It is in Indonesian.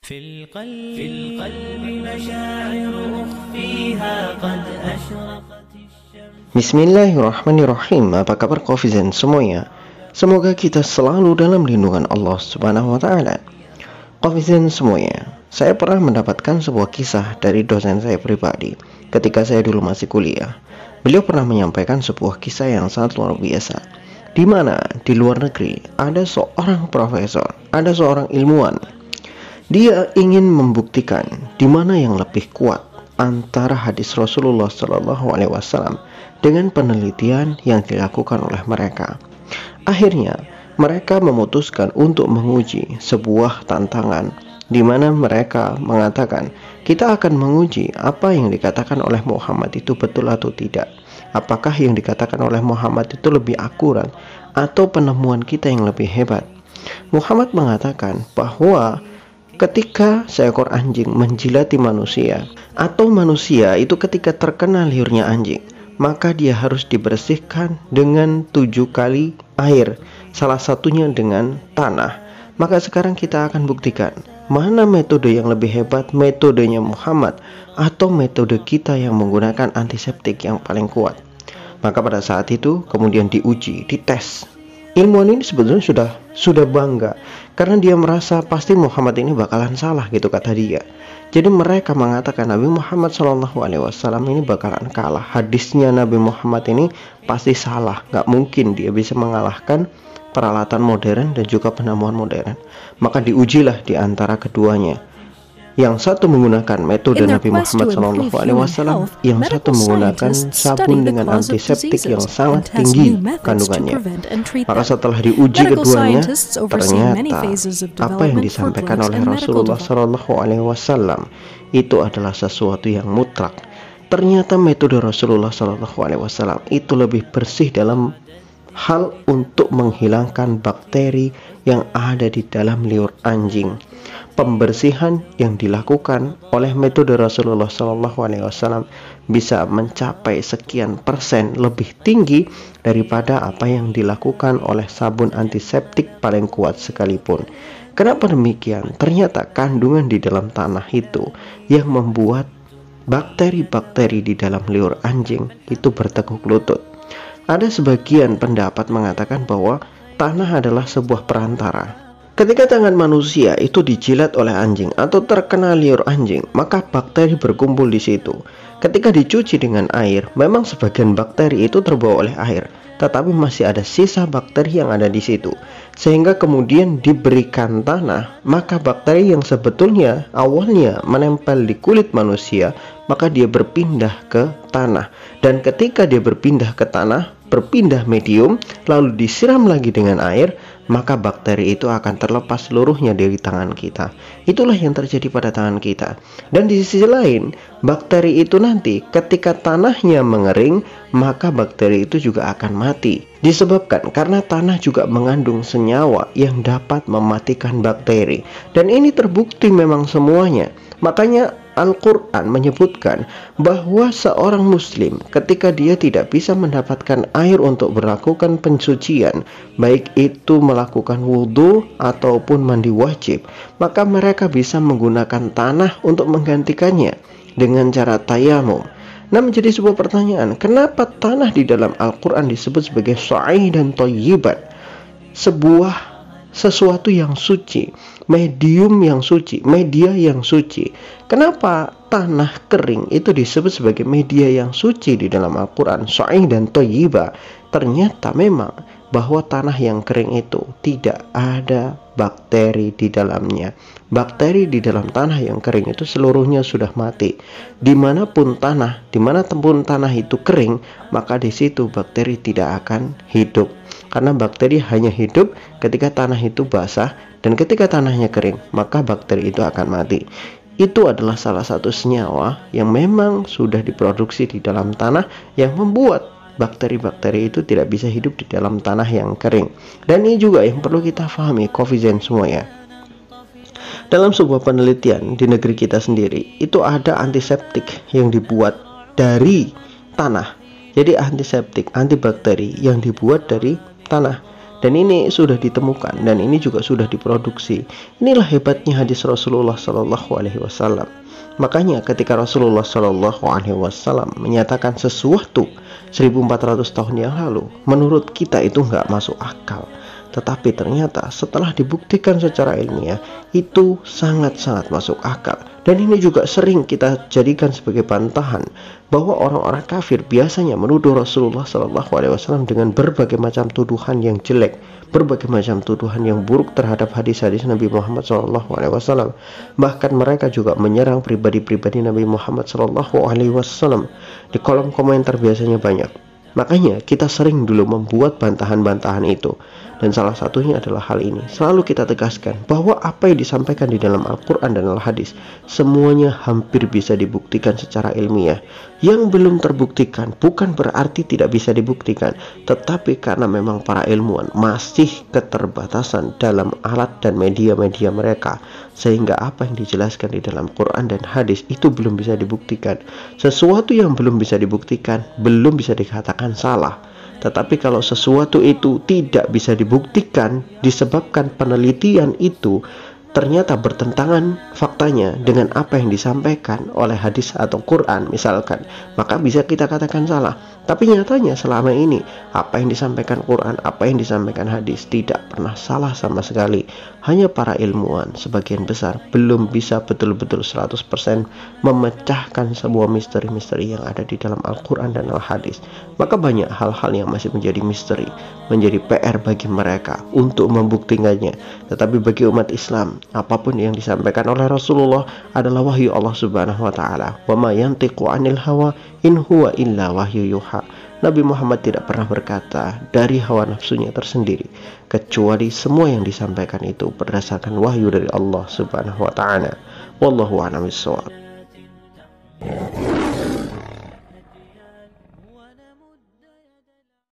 في القلب مشاعر أخفيها قد أشرقت الشمس. Bismillahirrahmanirrahim. Apa kabar Kofizen semuanya? Semoga kita selalu dalam lindungan Allah Subhanahu wa Ta'ala. Kofizen semuanya, saya pernah mendapatkan sebuah kisah dari dosen saya pribadi ketika saya dulu masih kuliah. Beliau pernah menyampaikan sebuah kisah yang sangat luar biasa, di mana di luar negeri ada seorang profesor, ada seorang ilmuwan. Dia ingin membuktikan di mana yang lebih kuat antara hadis Rasulullah SAW dengan penelitian yang dilakukan oleh mereka. Akhirnya, mereka memutuskan untuk menguji sebuah tantangan di mana mereka mengatakan, kita akan menguji apa yang dikatakan oleh Muhammad itu betul atau tidak. Apakah yang dikatakan oleh Muhammad itu lebih akurat atau penemuan kita yang lebih hebat? Muhammad mengatakan bahwa ketika seekor anjing menjilati manusia, atau manusia itu ketika terkena liurnya anjing, maka dia harus dibersihkan dengan 7 kali air, salah satunya dengan tanah. Maka sekarang kita akan buktikan mana metode yang lebih hebat, metodenya Muhammad atau metode kita yang menggunakan antiseptik yang paling kuat. Maka pada saat itu kemudian diuji, dites. Ilmuwan ini sebetulnya sudah bangga karena dia merasa pasti Muhammad ini bakalan salah gitu kata dia. Jadi mereka mengatakan Nabi Muhammad SAW ini bakalan kalah. Hadisnya Nabi Muhammad ini pasti salah, nggak mungkin dia bisa mengalahkan peralatan modern dan juga penemuan modern. Maka diujilah di antara keduanya. Yang satu menggunakan metode Nabi Muhammad SAW, yang satu menggunakan sabun dengan antiseptik yang sangat tinggi kandungannya. Maka setelah diuji keduanya, ternyata apa yang disampaikan oleh Rasulullah SAW itu adalah sesuatu yang mutlak. Ternyata metode Rasulullah SAW itu lebih bersih dalam hal untuk menghilangkan bakteri yang ada di dalam liur anjing. Pembersihan yang dilakukan oleh metode Rasulullah SAW bisa mencapai sekian persen lebih tinggi daripada apa yang dilakukan oleh sabun antiseptik paling kuat sekalipun. Kenapa demikian? Ternyata kandungan di dalam tanah itu yang membuat bakteri-bakteri di dalam liur anjing itu bertekuk lutut. Ada sebagian pendapat mengatakan bahwa tanah adalah sebuah perantara. Ketika tangan manusia itu dijilat oleh anjing atau terkena liur anjing, maka bakteri berkumpul di situ. Ketika dicuci dengan air, memang sebagian bakteri itu terbawa oleh air, tetapi masih ada sisa bakteri yang ada di situ. Sehingga kemudian diberikan tanah, maka bakteri yang sebetulnya awalnya menempel di kulit manusia, maka dia berpindah ke tanah. Dan ketika dia berpindah ke tanah, berpindah medium, lalu disiram lagi dengan air, maka bakteri itu akan terlepas seluruhnya dari tangan kita. Itulah yang terjadi pada tangan kita. Dan di sisi lain, bakteri itu nanti ketika tanahnya mengering, maka bakteri itu juga akan mati. Disebabkan karena tanah juga mengandung senyawa yang dapat mematikan bakteri. Dan ini terbukti memang semuanya. Makanya Al-Quran menyebutkan bahwa seorang muslim ketika dia tidak bisa mendapatkan air untuk melakukan pensucian, baik itu melakukan wudhu ataupun mandi wajib, maka mereka bisa menggunakan tanah untuk menggantikannya dengan cara tayamum. Nah, menjadi sebuah pertanyaan, kenapa tanah di dalam Al-Quran disebut sebagai sa'ih dan thayyiban? Sesuatu yang suci, medium yang suci, media yang suci. Kenapa tanah kering itu disebut sebagai media yang suci di dalam Al-Quran, sa'ih dan thayyiba? Ternyata memang bahwa tanah yang kering itu tidak ada bakteri di dalamnya. Bakteri di dalam tanah yang kering itu seluruhnya sudah mati. Dimanapun tanah itu kering, maka di situ bakteri tidak akan hidup. Karena bakteri hanya hidup ketika tanah itu basah, dan ketika tanahnya kering, maka bakteri itu akan mati. Itu adalah salah satu senyawa yang memang sudah diproduksi di dalam tanah yang membuat bakteri-bakteri itu tidak bisa hidup di dalam tanah yang kering. Dan ini juga yang perlu kita pahami, Kofizen semuanya. Dalam sebuah penelitian di negeri kita sendiri, itu ada antiseptik yang dibuat dari tanah. Jadi antiseptik, antibakteri yang dibuat dari tanah. Dan ini sudah ditemukan dan ini juga sudah diproduksi. Inilah hebatnya hadis Rasulullah Shallallahu Alaihi Wasallam. Makanya ketika Rasulullah Shallallahu Alaihi Wasallam menyatakan sesuatu 1400 tahun yang lalu, menurut kita itu nggak masuk akal. Tetapi ternyata setelah dibuktikan secara ilmiah, itu sangat-sangat masuk akal. Dan ini juga sering kita jadikan sebagai bantahan bahwa orang-orang kafir biasanya menuduh Rasulullah SAW dengan berbagai macam tuduhan yang jelek, berbagai macam tuduhan yang buruk terhadap hadis-hadis Nabi Muhammad SAW. Bahkan mereka juga menyerang pribadi-pribadi Nabi Muhammad SAW. Di kolom komentar biasanya banyak. Makanya kita sering dulu membuat bantahan-bantahan itu. Dan salah satunya adalah hal ini. Selalu kita tegaskan bahwa apa yang disampaikan di dalam Al-Quran dan Al-Hadis, semuanya hampir bisa dibuktikan secara ilmiah. Yang belum terbuktikan bukan berarti tidak bisa dibuktikan, tetapi karena memang para ilmuwan masih keterbatasan dalam alat dan media-media mereka, sehingga apa yang dijelaskan di dalam Quran dan Hadis itu belum bisa dibuktikan. Sesuatu yang belum bisa dibuktikan belum bisa dikatakan salah. Tetapi kalau sesuatu itu tidak bisa dibuktikan disebabkan penelitian itu ternyata bertentangan faktanya dengan apa yang disampaikan oleh hadis atau Quran misalkan, maka bisa kita katakan salah. Tapi nyatanya selama ini apa yang disampaikan Quran, apa yang disampaikan hadis tidak pernah salah sama sekali. Hanya para ilmuwan sebagian besar belum bisa betul-betul 100% memecahkan sebuah misteri-misteri yang ada di dalam Al-Quran dan Al-Hadis. Maka banyak hal-hal yang masih menjadi misteri, menjadi PR bagi mereka untuk membuktikannya. Tetapi bagi umat Islam, apapun yang disampaikan oleh Rasulullah adalah wahyu Allah Subhanahu wa taala. Wa ma yantiqu 'anil hawa in huwa illa wahyu yuha. Nabi Muhammad tidak pernah berkata dari hawa nafsunya tersendiri, kecuali semua yang disampaikan itu berdasarkan wahyu dari Allah Subhanahu wa taala. Wallahu a'lam bishawab.